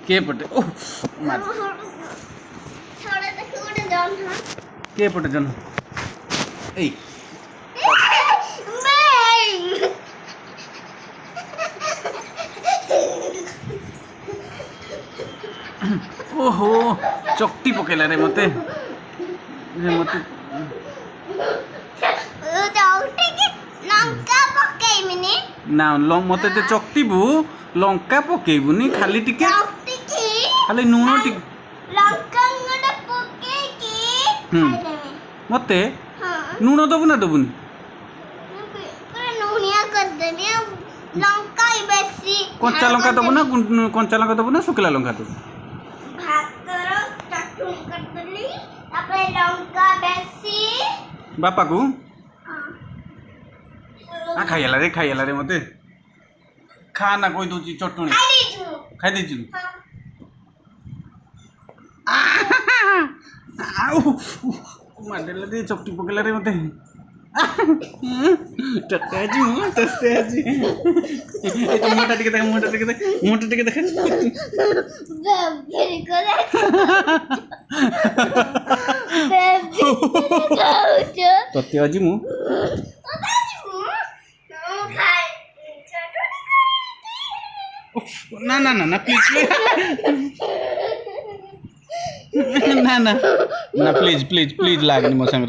के पटे ओ मार थोड़ा तक उड़ जाओ ना के पटे जन ए ओहो चकटी पकेला रे मते रे मते लंका पकेइबिनी ना मते ते चकटीबू लंका पकेइबुनी खाली टिके खाली नून टिके लंका गुडा पके की खाइदेबे मते हां नून दबु ना दबुनी पूरा नूनिया कर देबे लंका ही बेसी कंचा लंका दबु ना शुखला लंका दबु भातर चटनी कर देली तापर लंका बेसी बापा को हां आ खाइला रे मते खाना कोई दूची चटनी खाइ देजु आउ मारला दे चकटी पकेला रे मते टट्टे आजी ए तो मोटा टिके देख बेबी करे बेबी खाओ तते आजी मु ना प्लीज ना प्लीज लागनी मो संग